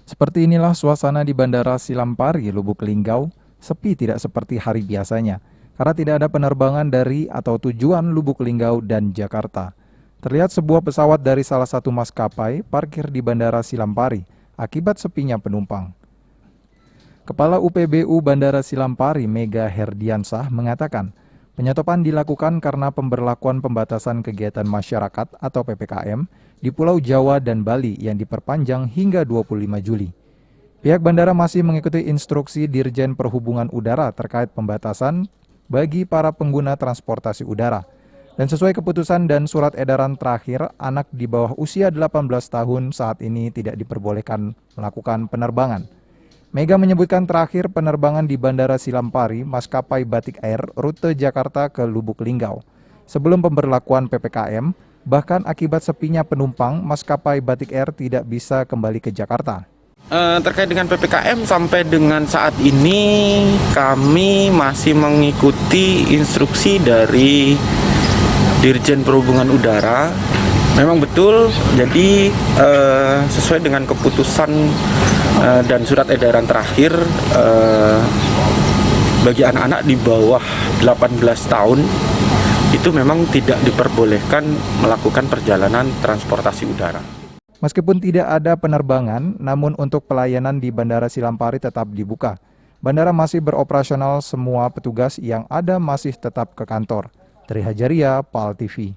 Seperti inilah suasana di Bandara Silampari, Lubuk Linggau, sepi tidak seperti hari biasanya, karena tidak ada penerbangan dari atau tujuan Lubuk Linggau dan Jakarta. Terlihat sebuah pesawat dari salah satu maskapai parkir di Bandara Silampari akibat sepinya penumpang. Kepala UPBU Bandara Silampari, Mega Herdiansah, mengatakan, penyetopan dilakukan karena pemberlakuan pembatasan kegiatan masyarakat atau PPKM di Pulau Jawa dan Bali yang diperpanjang hingga 25 Juli. Pihak bandara masih mengikuti instruksi Dirjen Perhubungan Udara terkait pembatasan bagi para pengguna transportasi udara. Dan sesuai keputusan dan surat edaran terakhir, anak di bawah usia 18 tahun saat ini tidak diperbolehkan melakukan penerbangan. Mega menyebutkan terakhir penerbangan di Bandara Silampari, maskapai Batik Air, rute Jakarta ke Lubuk Linggau. Sebelum pemberlakuan PPKM, bahkan akibat sepinya penumpang, maskapai Batik Air tidak bisa kembali ke Jakarta. Terkait dengan PPKM sampai dengan saat ini kami masih mengikuti instruksi dari Dirjen Perhubungan Udara. Memang betul, jadi sesuai dengan keputusan dan surat edaran terakhir, bagi anak-anak di bawah 18 tahun itu memang tidak diperbolehkan melakukan perjalanan transportasi udara. Meskipun tidak ada penerbangan, namun untuk pelayanan di Bandara Silampari tetap dibuka. Bandara masih beroperasional, semua petugas yang ada masih tetap ke kantor. Tri Hajaria, PAL TV.